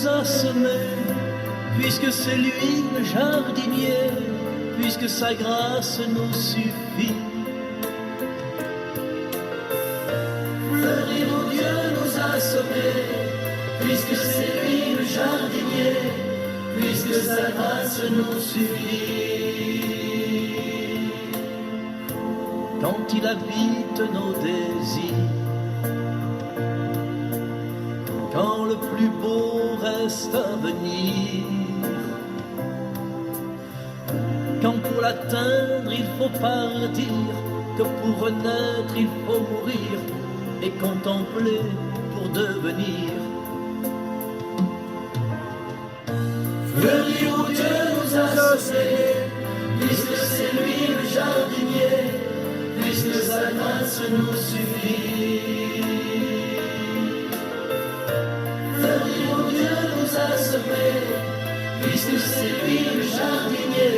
nous a semés, puisque c'est lui le jardinier, puisque sa grâce nous suffit. Fleurir où Dieu nous a semés, puisque c'est lui le jardinier, puisque sa grâce nous suffit. Quand il habite nos désirs, quand le plus beau reste à venir, quand pour l'atteindre il faut partir, que pour renaître il faut mourir, et contempler pour devenir. Fleurir où Dieu nous a semés, puisque c'est lui le jardinier, puisque sa grâce nous suffit. Fleurir où Dieu nous a semés, puisque c'est lui le jardinier,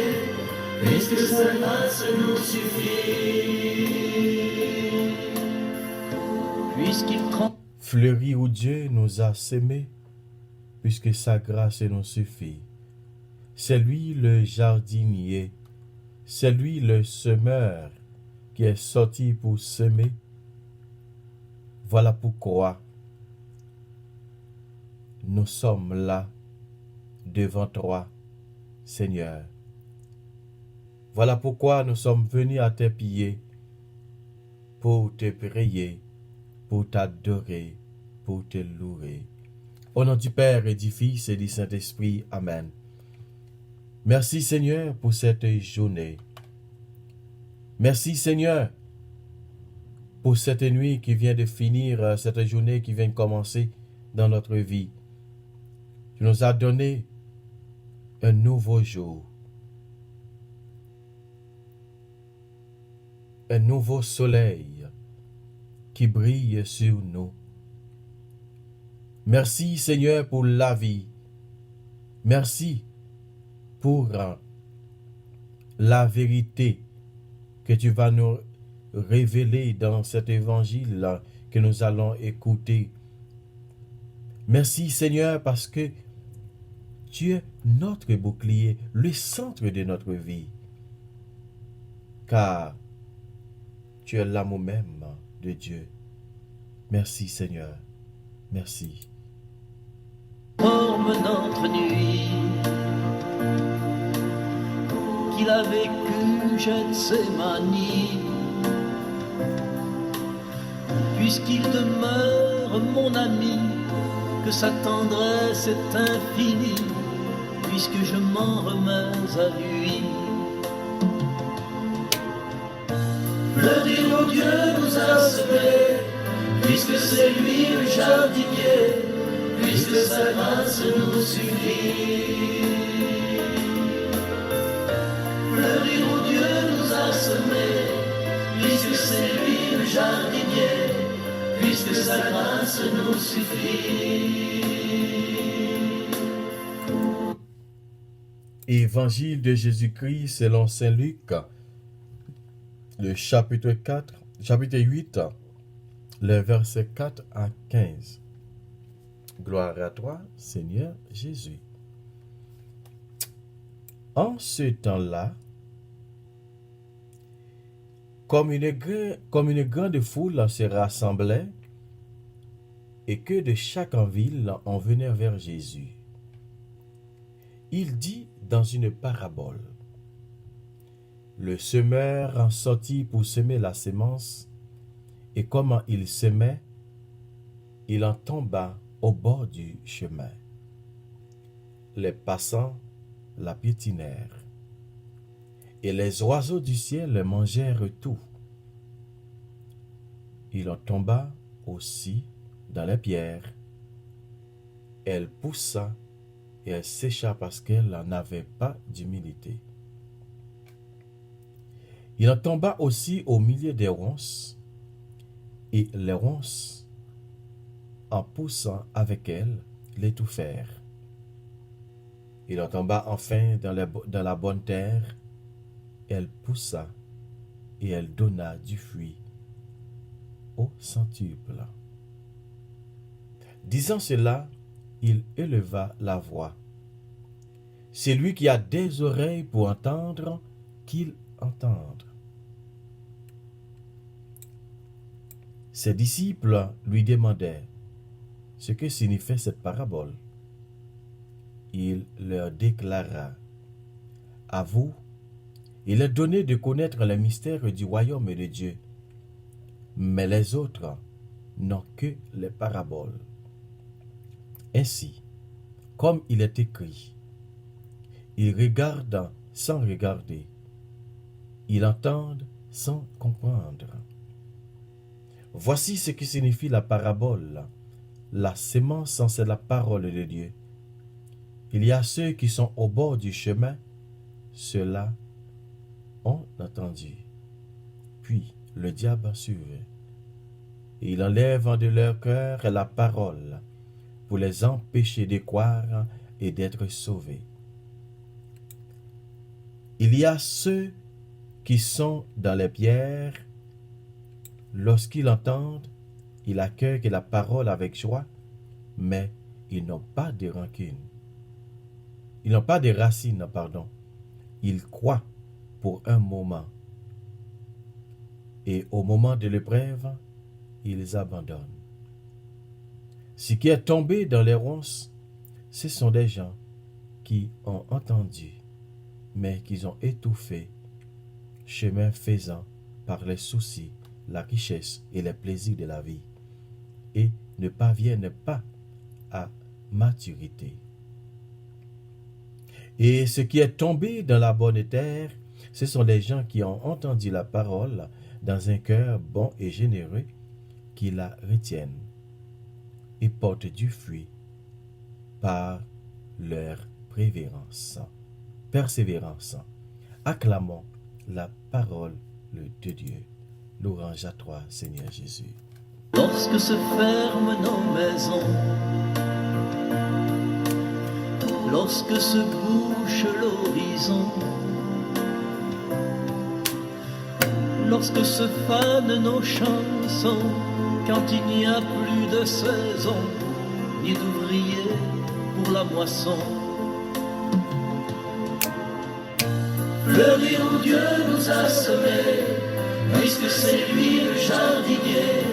puisque sa grâce nous suffit. Puisqu'il prend. Fleurir où Dieu nous a semés, puisque sa grâce nous suffit. C'est lui le jardinier, c'est lui le semeur qui est sorti pour semer. Voilà pourquoi nous sommes là devant toi, Seigneur. Voilà pourquoi nous sommes venus à tes pieds pour te prier, pour t'adorer, pour te louer. Au nom du Père et du Fils et du Saint-Esprit, Amen. Merci Seigneur pour cette journée. Merci Seigneur pour cette nuit qui vient de finir, cette journée qui vient de commencer dans notre vie. Tu nous as donné un nouveau jour, un nouveau soleil qui brille sur nous. Merci Seigneur pour la vie. Merci pour la vérité que tu vas nous révéler dans cet évangile que nous allons écouter. Merci Seigneur parce que tu es notre bouclier, le centre de notre vie. Car tu es l'amour même de Dieu. Merci Seigneur. Merci. Forme notre nuit, qu'il a vécu Gethsémani, puisqu'il demeure mon ami, que sa tendresse est infinie, puisque je m'en remets à lui. Fleurir où Dieu nous a semés, puisque c'est lui le jardinier, puisque sa grâce nous suffit. Fleurir où Dieu nous a semés, puisque c'est lui le jardinier, puisque sa grâce nous suffit. Évangile de Jésus-Christ selon Saint Luc, le chapitre 8, les versets 4 à 15. Gloire à toi, Seigneur Jésus. En ce temps-là, comme une grande foule se rassemblait, et que de chaque ville on venait vers Jésus, il dit dans une parabole: le semeur en sortit pour semer la semence, et comme il semait, il en tomba au bord du chemin. Les passants la piétinèrent, et les oiseaux du ciel mangèrent tout. Il en tomba aussi dans les pierres. Elle poussa et elle sécha parce qu'elle n'avait pas d'humilité. Il en tomba aussi au milieu des ronces, et les ronces, en poussant avec elle, l'étouffèrent. Il en tomba enfin dans la bonne terre, elle poussa et elle donna du fruit au centuple. Disant cela, il éleva la voix. C'est lui qui a des oreilles pour entendre, qu'il entende. Ses disciples lui demandaient ce que signifiait cette parabole. Il leur déclara, à vous, il est donné de connaître les mystères du royaume de Dieu, mais les autres n'ont que les paraboles. Ainsi, comme il est écrit, ils regardent sans regarder, ils entendent sans comprendre. Voici ce que signifie la parabole. La sémence, c'est la parole de Dieu. Il y a ceux qui sont au bord du chemin, ceux-là ont entendu. Puis le diable suivait. Et il enlève de leur cœur la parole pour les empêcher de croire et d'être sauvés. Il y a ceux qui sont dans les pierres. Lorsqu'ils entendent, ils accueillent la parole avec joie, mais ils n'ont pas de rancune. Ils n'ont pas de racines, pardon. Ils croient pour un moment. Et au moment de l'épreuve, ils abandonnent. Ce qui est tombé dans les ronces, ce sont des gens qui ont entendu, mais qui ont étouffé, chemin faisant par les soucis, la richesse et les plaisirs de la vie, et ne parviennent pas à maturité. Et ce qui est tombé dans la bonne terre, ce sont les gens qui ont entendu la parole dans un cœur bon et généreux, qui la retiennent et portent du fruit par leur persévérance. Acclamons la parole de Dieu. Louange à toi, Seigneur Jésus. Lorsque se ferment nos maisons, lorsque se bouche l'horizon, lorsque se fanent nos chansons, quand il n'y a plus de saison, ni d'ouvriers pour la moisson. Fleurir où Dieu nous a semés, puisque c'est lui le jardinier,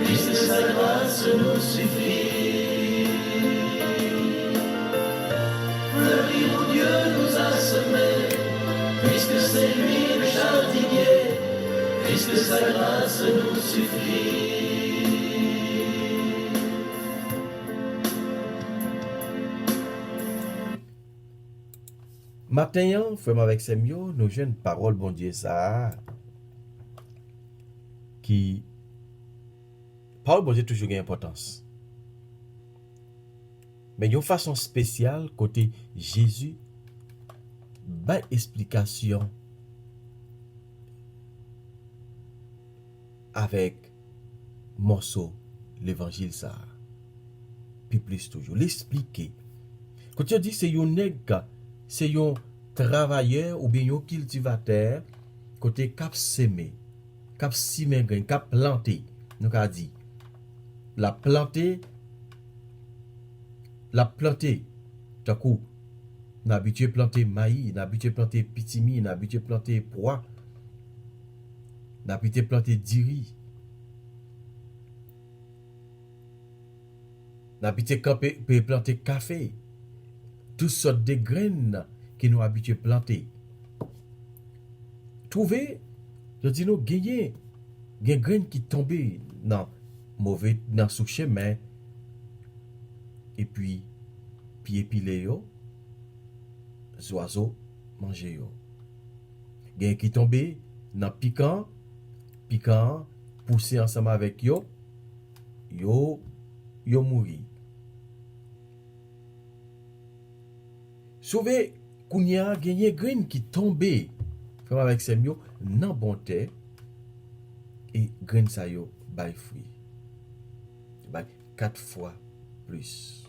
puisque sa grâce nous suffit. Fleurir où Dieu nous a semés, puisque c'est lui le jardinier, puisque sa grâce nous suffit. Matin, frère avec Semio, nous jouons une parole, bon Dieu, ça, qui, parole, bon Dieu, toujours une importance. Mais d'une façon spéciale, côté Jésus, bas explication avec morceau l'évangile ça. Puis plus toujours, l'expliquer. Quand tu dis c'est un nègre, c'est un travailleur ou bien un cultivateur, côté cap semé, cap simer grain, cap planté, nous a dit. La planté, d'un coup, on a habitué à planter maïs, on a habitué à planter pitimi, on a habitué à planter pois, on a habitué à planter diri. On a habitué à planter café. Toutes sortes de graines qui nous habitués à planter. Trouvez, je dis nous, gagner des graines qui tombent dans mauvais, dans sous chemin, et puis, pilé yo, oiseaux manger yo. Gen qui tombe dans piquant, poussé ensemble avec yo mouri. Sauvé, kounya gagné grain qui tombe, comme avec ces yo, nan bon terre, et grain sa yo bay fruit. Bay 4 fois plus.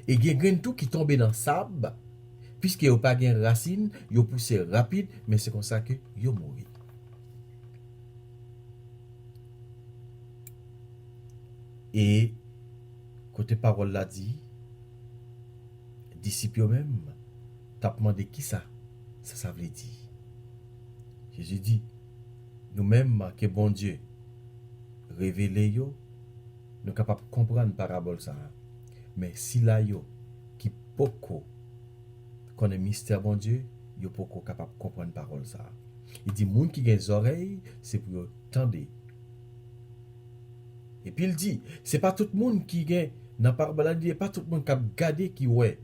Et gen grain tout qui tombe dans sable, puisque yo pas gen racine, yo poussé rapide, mais c'est comme ça que yo mouri. Et côté parole l'a dit, disciples eux-mêmes, t'as demandé qui ça veut dire. Jésus dit, nous-mêmes, que bon Dieu, révélé yo, nous capables de comprendre parabole ça. Mais si là yo, qui poko connaît mystère bon Dieu, yo poko capable de comprendre parole ça. Il dit, moun qui a des oreilles, c'est pour entendre. Et puis il dit, c'est pas tout le monde qui a dans parole, il dit, pas tout le monde qui a gardé qui ouais.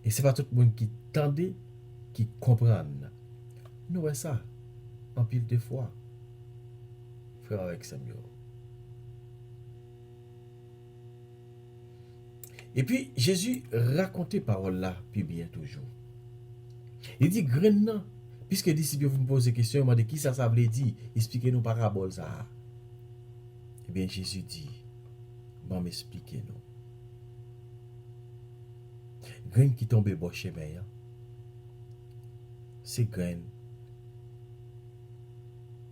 Et c'est pas tout le monde qui tendait, qui comprend. Nous voyons ça en pile de fois. Frère avec Samuel. Et puis Jésus racontait parole là, puis bien toujours. Il dit, grain, puisque les disciples vous me posent des questions, demandez qui ça veut dire, expliquez-nous parabole ça. Eh bien Jésus dit, bon m'expliquez-nous. Grain qui tombe bon chemin, c'est grain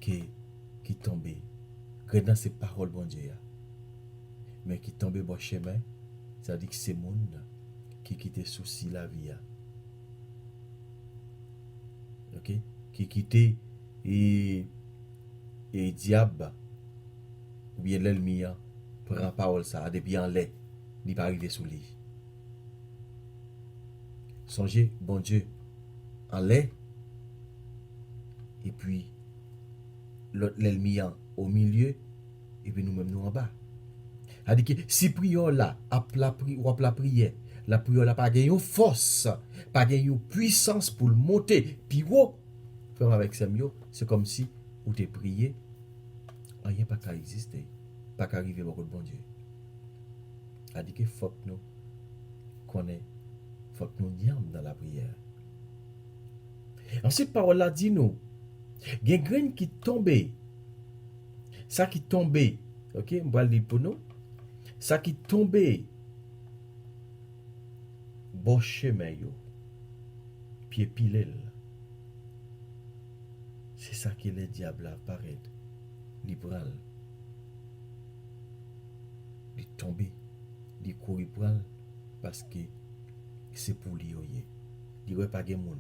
qui tombe. Grain dans ces paroles bon Dieu. Mais qui tombe bon chemin, ça dit que c'est monde qui quitte souci la vie. OK? Qui quitte et diable ou bien l'ennemi prend parole ça depuis en lait, il pas arriver sous lui. Songez, bon Dieu, en lait, et puis l'ennemi au milieu, et puis nous-mêmes nous en bas. C'est-à-dire que si prière là, la prière là pas gagné force, pas gagné puissance pour le monter, puis faire avec Samuel, c'est comme si vous te prié, rien pas qu'à exister, pas qu'à arriver beaucoup de bon Dieu. C'est-à-dire que faut que nous connaissons, faut que nous nions dans la prière. Ensuite, parole là dit nous, il y a une graine qui tombe, ça qui tombe, ok, on va le dire pour nous, ça qui tombe, bon chemin yo, pied pilel, c'est ça que le diable apparaît, libéral, il tombe, il courir parce que c'est pour lui, il n'y a pas de monde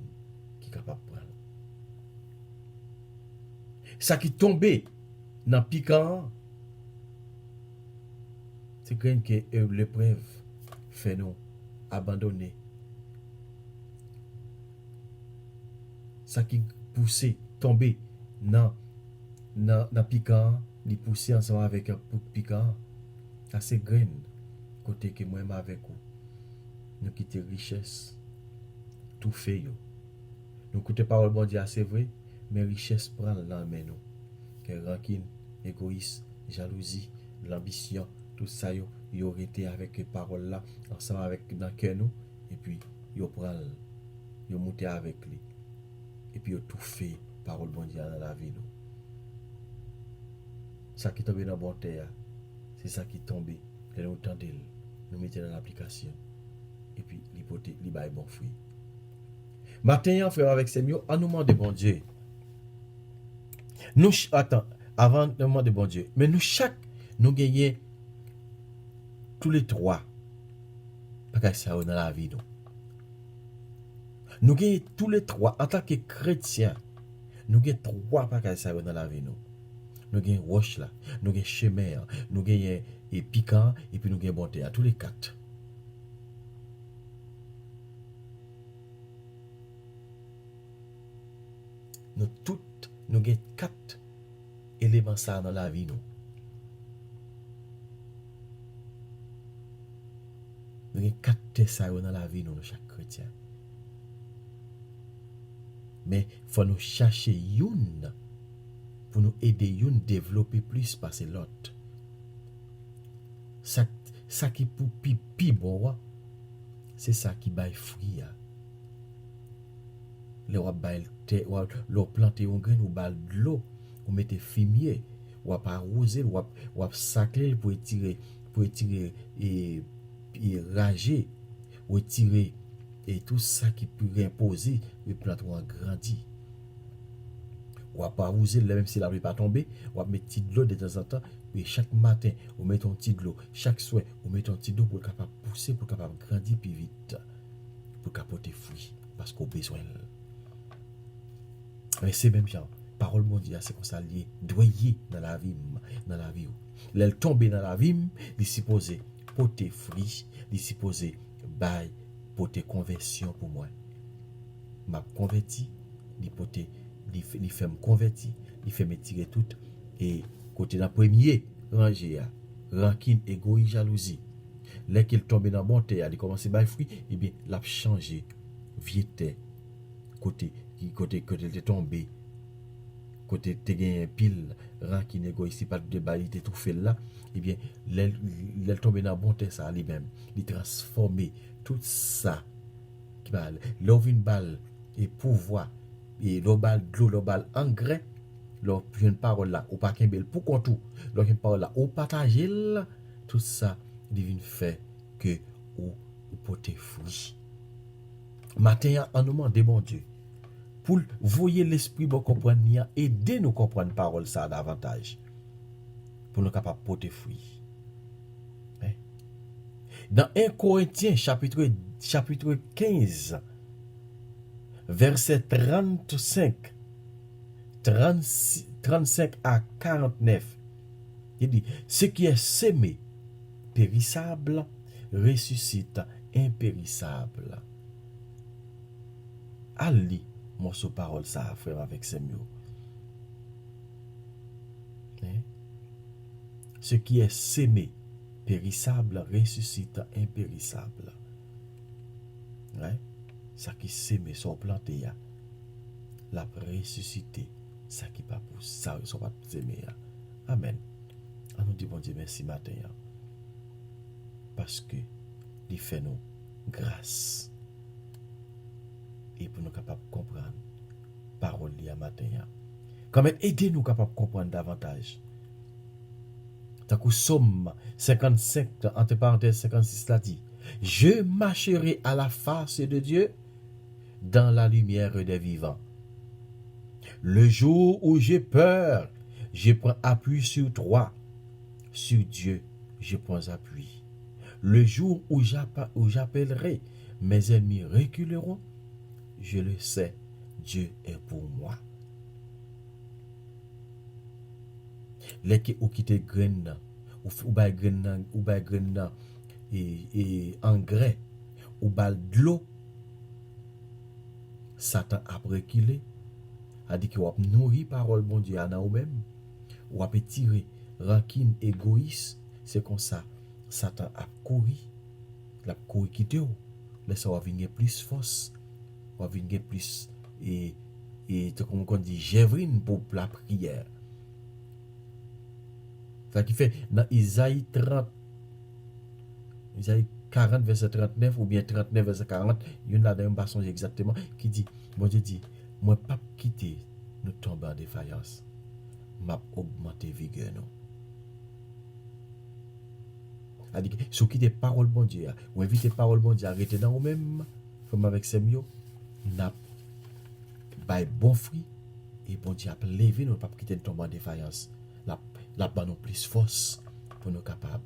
qui est capable de prendre. Ça qui tombe dans le piquant, c'est que l'épreuve fait nous abandonner. Ça qui pousse, tomber dans le piquant, il pousse ensemble avec un peu de piquant. Ça c'est graine, côté que moi avec vous. Nous quittons richesse, tout fait. Nous quittons parole bon Dieu, c'est vrai, mais richesse prend dans nous. Que rancune, égoïsme, jalousie, l'ambition, tout ça, ils auraient été avec les paroles là, ensemble avec dans cœur nous, et puis ils prennent, ils montent avec lui, et puis ils tout fait parole bon Dieu dans la vie nous. Ça qui tombe dans bon terre, c'est ça qui tombe, et nous tendons, nous mettons dans l'application, et puis l'hypothèse, il bail bon fruit. Maintenant, frère avec Samuel, en nous demande bon Dieu. Nous, attends, avant de demander bon Dieu, mais nous nous gagnons tous les trois, parce que ça dans la vie nous. Nous gagnons tous les trois, en tant que chrétiens, nous gagnons trois parce que ça dans la vie nous. Nous gagnons roche là, nous gagnons chemin, nous gagnons piquant, et puis nous gagnons bonté à tous les quatre. Nous toutes, nous avons 4 éléments ça dans la vie nous. Nous avons 4 tests dans la vie nous, chaque chrétien. Mais il faut nous chercher une pour nous aider une à développer plus passer l'autre. Ça qui pour pipi bon, c'est ça qui baille fruit. Le wap bail l'eau planter un grain ou bal de l'eau ou mettre fumier ou arroser ou sacler pour étirer et rager ou étirer et tout ça qui peut imposer le plant ou grandi ou à pas arroser, même si la pluie pas tomber, ou à mettre petit de l'eau de temps en temps, et chaque matin, on met un petit de l'eau, chaque soir, on met un petit d'eau pour capable pousser, pour capable grandir plus vite, pour capoter fruit, parce qu'on a besoin. Mais c'est même genre, parole mondiale, c'est comme ça lié, doyer dans la vie, dans la vie. L'elle tombe dans la vie, il supposé porter fruit, il supposé bail, porter conversion pour moi. M'a converti, il porter, il fait me convertir, il fait me tirer tout, et côté dans premier rangé, rancune, égoïsme, jalousie. Là qu'il tombe dans bon terre, il commence à bail fruit, et bien, l'a changé, vieux terre, côté t'es tombé, côté t'es gagné pile, rancune, égoïste, pas de bail, t'es tout fait là, et bien, l'elle tombe dans bon terre, ça lui-même, il transformer tout ça, qui va, l'ouvre une balle, et pouvoir, et l'obal de l'eau, l'obal engrais, leur une parole là, ou pas qu'un bel pour qu'on tout, leur une parole là, ou partager tout ça, devine fait que ou porter fruit. Matin, en nous demande, bon Dieu, pour voyer l'esprit bon comprendre, aider nous comprendre parole ça davantage, pour nous capables porter fruit. Dans 1 Corinthiens chapitre 15, verset 35 à 49, il dit, ce qui est semé périssable ressuscite impérissable. Ali, mon sous parole ça, frère, avec ces mots. Ce qui est semé périssable ressuscite impérissable. Ça qui sème, son planté, la ressuscité, ça qui pas pousse, ça ne pas semé. Amen. On nous dit bon Dieu merci matin. Parce que il fait nous grâce. Et pour nous capables de comprendre parole li à matin. Comment aider nous capables de comprendre davantage. Tant que Somme 55, entre parenthèses 56, l'a dit, je marcherai à la face de Dieu dans la lumière des vivants. Le jour où j'ai peur, je prends appui sur toi. Sur Dieu, je prends appui. Le jour où j'appellerai, mes ennemis reculeront. Je le sais, Dieu est pour moi. Les qui ont quitté graine, ou bay graine, et engrais, ou bal de l'eau, Satan a reculé, a dit que vous nourri parole bon Dieu à ou même, ou a tiré rancune, égoïste, c'est comme ça, Satan a couru, la couru quitter ou, laisse va venir plus force, va venir plus, et comme on dit, Jévrine pour la prière. Ça qui fait dans Isaïe 40 verset 39 ou bien 39 verset 40, il y en a dans un passage exactement qui dit, bon Dieu dit, moi pas quitter nous tomber en défaillance, m'a augmenter vigueur nous. C'est-à-dire que si vous quittez parole bon Dieu, ou invitez parole bon Dieu, arrêtez dans vous-même, comme avec ces mieux, n'a pas bon fruit, et bon Dieu a levé nous pas quitter nous tomber en défaillance. La bonne plus force pour nous capables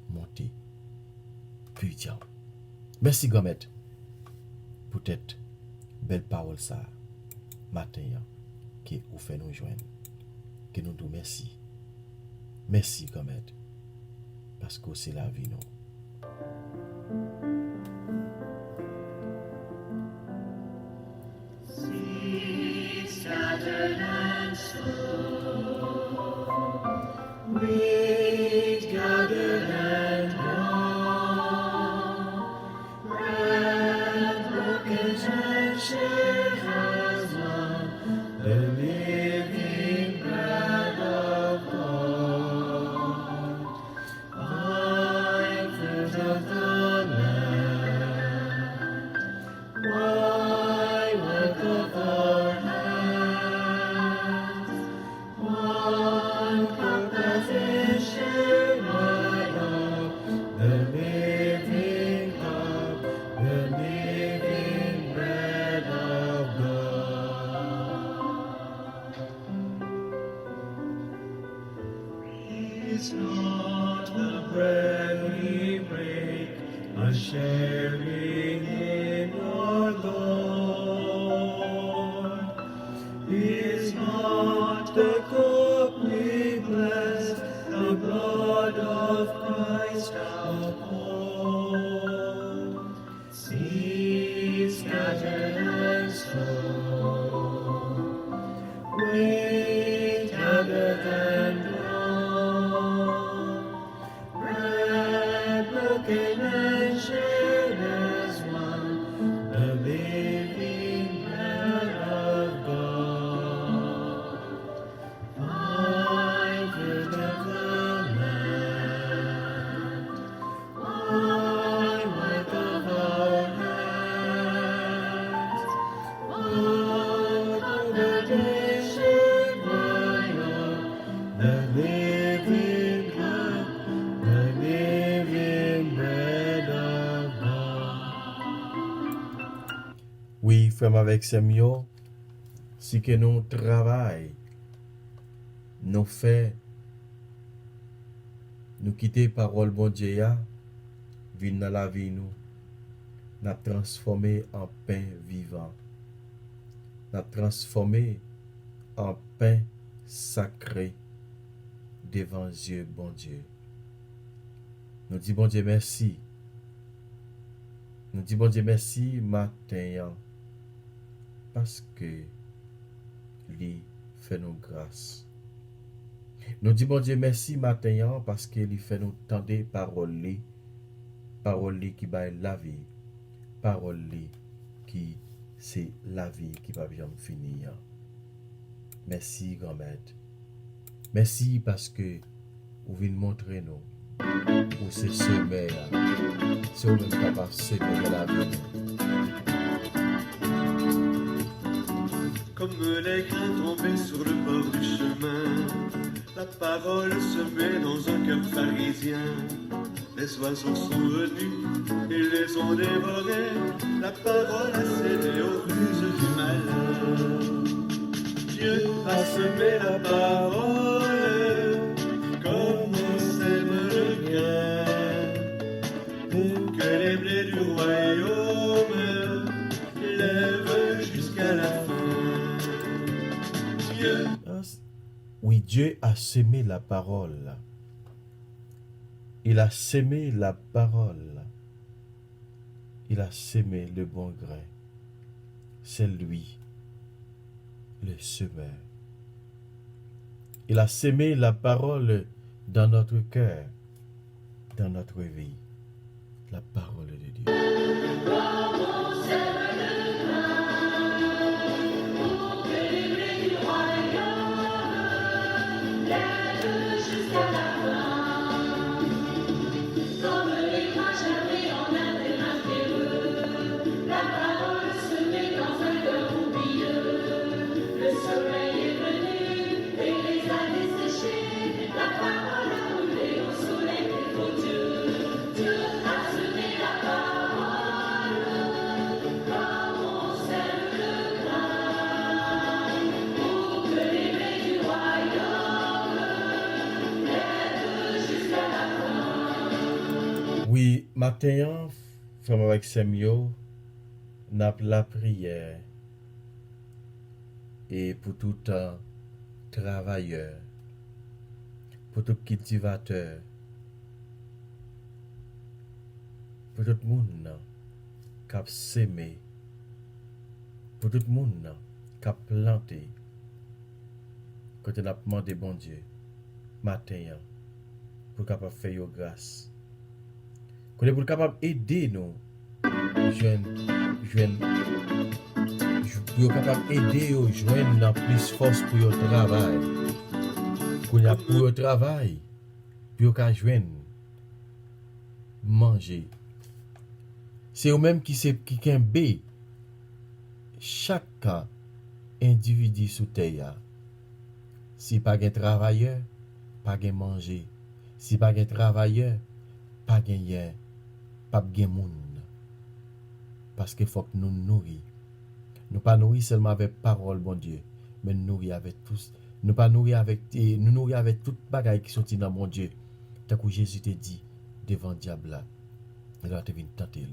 de monter puissant. Merci Gomet. Peut-être belle parole ça matin qui vous fait nous joindre. Que nous disons merci. Merci Gomet. Parce que c'est la vie nous. We'd gathered and gone, bread broken and shared as one, the living bread of God. I'm fruit of the land. It's not the bread we break, a sharing in our Lord. It's not the cup we bless, the blood of Christ uphold. Seeds scattered and sown, weight gathered and drawn, bread broken and shared as one, the living bread of God. Wine fruit of the land, wine work of our hands, wine congregation royal, the living cup, the living bread of God. Oui, frère avec Samuel, si que nous travaillons, nous faisons, nous quitter parole bon Dieu, vin dans la vie nous, n'a transformé en pain vivant, n'a transformé en pain sacré devant Dieu, bon Dieu. Nous disons bon Dieu merci. Nous disons bon Dieu merci matin parce que lui fait nous grâce. Nous disons bon Dieu merci matin parce que lui fait nous tendre parole qui baille la vie, parole qui c'est la vie qui va bien finir. Merci grand maître. Merci parce que vous venez montrer nous où c'est semer, c'est vous même capable de semer dans la vie. Comme les grains tombés sur le bord du chemin, la parole se met dans un cœur pharisien. Les oiseaux sont venus et les ont dévorés. La parole a cédé aux ruses du malheur. Dieu a semé la parole comme on sème le grain, pour que les blés du royaume lèvent jusqu'à la fin. Dieu. Oui, Dieu a semé la parole. Il a semé la parole. Il a semé le bon grain. C'est lui, le semeur. Il a semé la parole dans notre cœur, dans notre vie. La parole de Dieu. Oui, matin, frère avec Samuel, n'a la prière et pour tout travailleur, pour tout cultivateur, pour tout le monde qui a semé, pour tout le monde qui a planté, quand on a demandé bon Dieu, matin, pour capable faire your grâce. Qu'on est pour capable aider nous, pour capable aider aux joindre plus force pour leur travail. Qu'on y a pour leur travail, pour qu'à joindre manger. C'est eux-mêmes qui kembe chaque individu sous terre. Si pas de travailleur, pas de manger. Si pas de travailleur, pas de rien. Pas de monde. Parce qu'il faut que nous nourrir. Nous pas nourrir seulement avec parole, bon Dieu, mais nourrir avec Nous pas nous nourrir avec toute bagaille qui sorti dans mon Dieu. Tant que Jésus te dit devant le diable là, il va te venir tenter.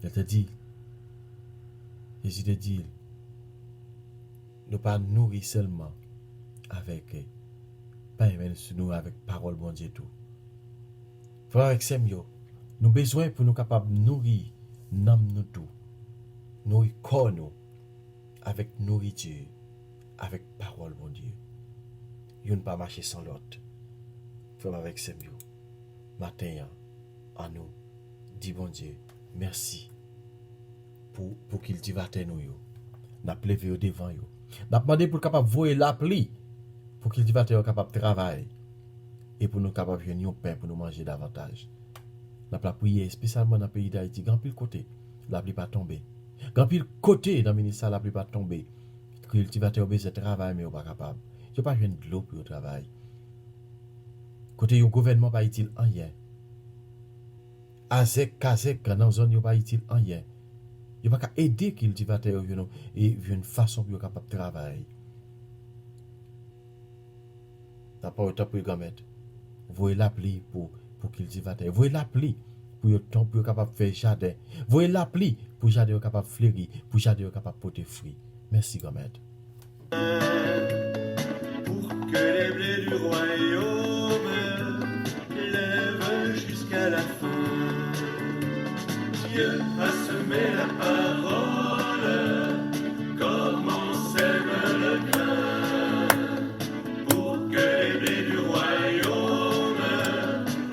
Il te dit, Jésus te dit, nous pas nourrir seulement avec pas même nous avec parole bon Dieu tout. Frère avec Samuel, nous besoin pour nous capables de nourrir nous tout. Nourrir corps nous avec nourriture, avec parole bon Dieu. Nous ne pas marcher sans l'autre. Frère avec Samuel, matin en nous, dit bon Dieu, merci pour cultivateur nous yo. N'a levé au devant yo. N'a demandé pour capable voyer l'appli pour cultivateur capable travailler et pour nous capable venir au pain pour nous manger davantage. N'a pas prié spécialement dans le pays d'Haïti, grand pile côté, l'appli pas tomber. Grand pile côté dans le ministère l'appli pas tomber. Cultivateur besoin travail mais pas capable. Je pas joindre de l'eau pour travail. Côté yo gouvernement pas utile en rien. Azek kazek dans zone yo pas utile en rien. Il pas aider cultivateur et une façon pour capable travailler. T'as pas autant pour mettre. Voyez l'appli pour cultivateur. Voyez l'appli pour capable faire jardin. Voyez l'appli pour jardin capable fleurir, pour jardin capable porter fruits. Merci Gomet. Pour que les blés du royaume lèvent jusqu'à la fin. Dieu a semé la parole comme on sème le grain. Pour que les blés du royaume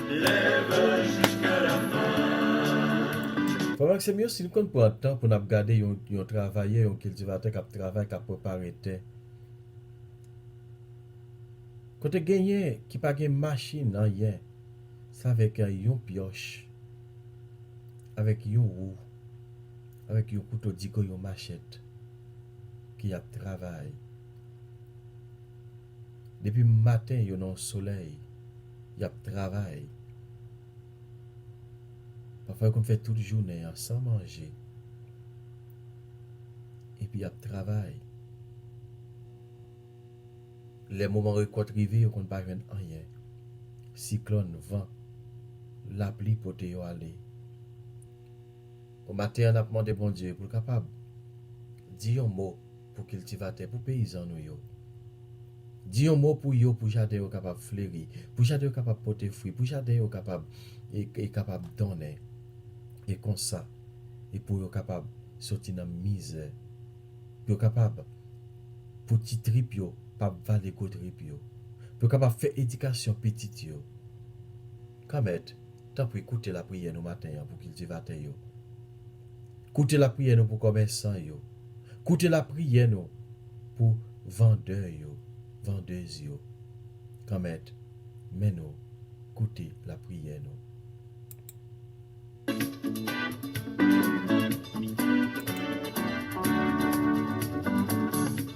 lèvent jusqu'à la fin. Pendant que c'est mieux si nous comptons pour un temps pour nous regarder un travailleur, un cultivateur qui travaille, qui a préparé terre. Quand tu gagnes qui pas de machine, rien, c'est avec une pioche. Avec une roue, avec un couteau digo, une machette, qui a travaillé. Depuis le matin, il y a un soleil, il y a travail. Parfois, on fait toute journée sans manger. Et puis, il y a travail. Les moments récoltes arrivés, on ne peut pas rien. Cyclone, vent, la pluie pour te aller. Au matin, on a demandé bon Dieu pour capable dire un mot pour cultivateur, pour paysans nous. Dire un mot pour yo, pour jardin capable fleurir, pour jardin capable porter fruit, pour jardin capable et capable donner. Et comme ça, et pour yo capable sortir dans la misère. Yo capable pour petit trip yo, pas valer gros trip yo. Pour capable faire éducation petite yo. Comme tant pour écouter la prière nous matin pour cultivateur yo. Écoutez la prière pour commerçants yo. Écoutez la prière pour vendeurs yo, vendeuses yo. Comme mais nous écoutez la prière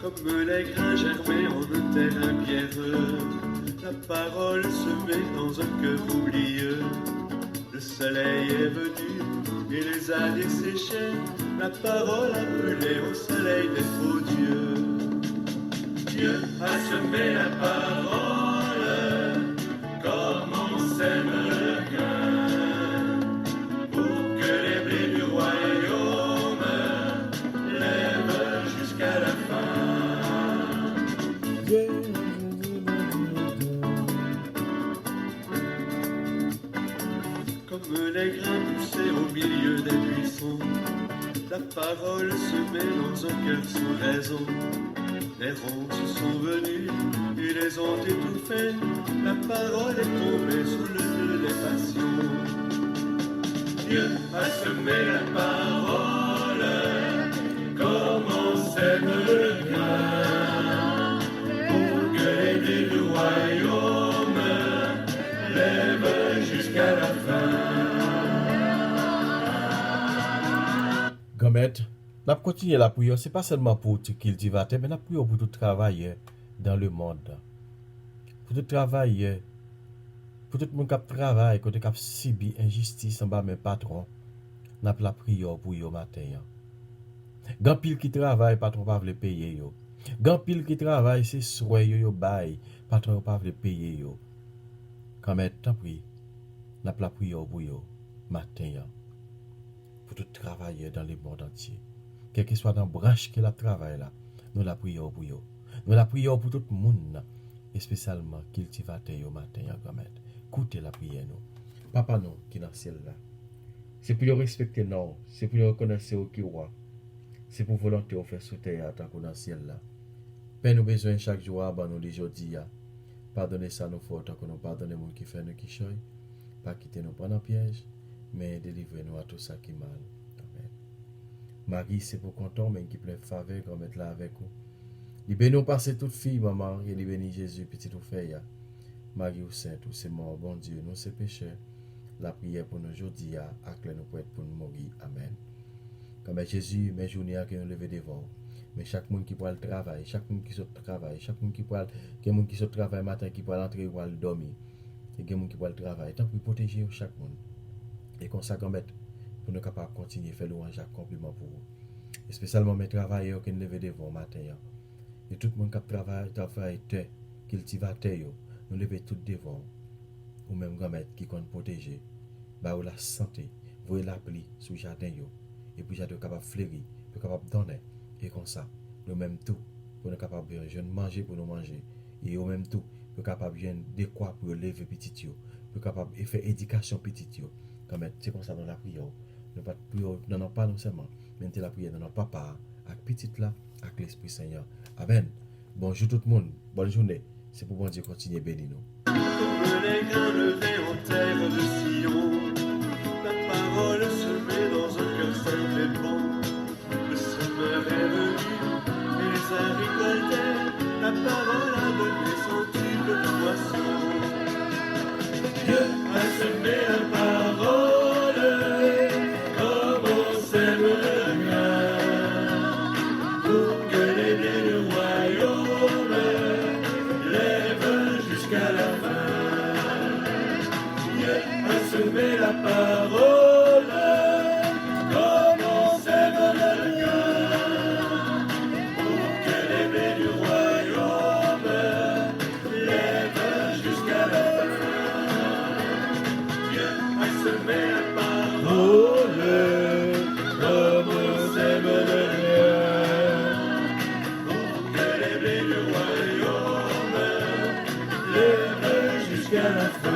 Comme les grains germés en un terrain pierreux, la parole semée dans un cœur oublieux. Le soleil est venu et les a desséchés. La parole a brûlé au soleil des faux dieux. Dieu a semé la parole comme on sème le grain. Pour que les blés du royaume lèvent jusqu'à la fin. Comme les grains poussés au milieu des buissons, la parole semée dans un cœur sans raison. Les ronces sont venues et les ont étouffés. La parole est tombée sous le feu des passions. Dieu a semé la parole comme on sème le grain. Pour que les blés du royaume lèvent jusqu'à la fin. Gomet, n'a continuer la prière, c'est pas seulement pour tout cultivateur, mais la prière pour tout travailleur dans le monde. Pour tout travailleur, pour tout le monde qui travaille, qui a subi injustice en bas mes patrons, n'a pas la prière pour eux matin. Grand pile qui travaille, patron pas veut payer yo. Gan pile qui travaille, c'est souhait yo bail, patron pas veut payer yo. Quand même tant pris, n'a pas prière pour yo matin pour tout travailleur dans le monde entier. Quel que soit dans la branche que la travaille là, nous la prière pour yo. Nous la prière pour tout le monde, et spécialement cultivateur yo matin quand même. Écoutez la prière nous. Papa nous qui dans le ciel là. C'est pour respecter nous, c'est pour reconnaître au qui roi. C'est pour volonté au faire sous terre tant qu'on dans le ciel là. Père nous besoin chaque jour à nous les jours. Pardonnez ça nos fautes tant que nous pardonnons les gens qui fait nous qui choy. Pas quitter nous pendant piège, mais délivrez-nous à tout ça qui mal. Amen. Marie, c'est pour content, mais qui plein faveur, qu'on mette là avec vous. Il bénit passer toute fille, maman, et il bénit Jésus, petit ou fait. Marie ou sainte, ou c'est mort, bon Dieu, nous c'est pécheurs. La prière pour nous aujourd'hui, à clé nous pour être pour nous mourir. Amen. Comme Jésus, mes journées que nous lever devant. Mais chaque monde qui pourra le travail, chaque monde qui saute travail, chaque monde qui pourra, monde qui saute travail matin, qui pourra l'entrer ou le dormir. Et quelqu'un qui pourra le travail. Tant pour protéger chaque monde. Et comme ça, pour nous capables de continuer à faire louange à compliment pour vous. Et spécialement mes travailleurs qui nous levez devant matin. Et tout le monde qui travaille, cultivateur, nous levez tout devant. Ou même qui compte protéger. Bah, ou la santé, vous la pluie sous le jardin. Et puis, jardin capable de fleurir, capable de donner. Et comme ça, nous même tout, pour nous capables de manger pour nous manger. Et au même tout, pour capable de quoi pour lever petit yo, pour capable de faire éducation petit yo. Comme c'est comme ça dans la prière. Nous pas prier non pas non seulement, mais la prière dans notre papa, avec petit là, avec l'Esprit Seigneur. Amen. Bonjour tout le monde, bonne journée. C'est pour bon Dieu continuer à bénir nous. Comme les grains levés en terre de Sion, la parole semée dans un cœur simple et bon. Le semeur est venu et les a récoltés. La parole a donné son tube de moisson. Dieu a semé la parole comme on sème le grain, pour que les blés du royaume lèvent jusqu'à la fin. Dieu a semé la parole comme on sème le grain, pour que les blés du royaume lèvent jusqu'à la fin. Dieu a semé la parole comme on sème le grain, pour que les blés du royaume lèvent jusqu'à la fin.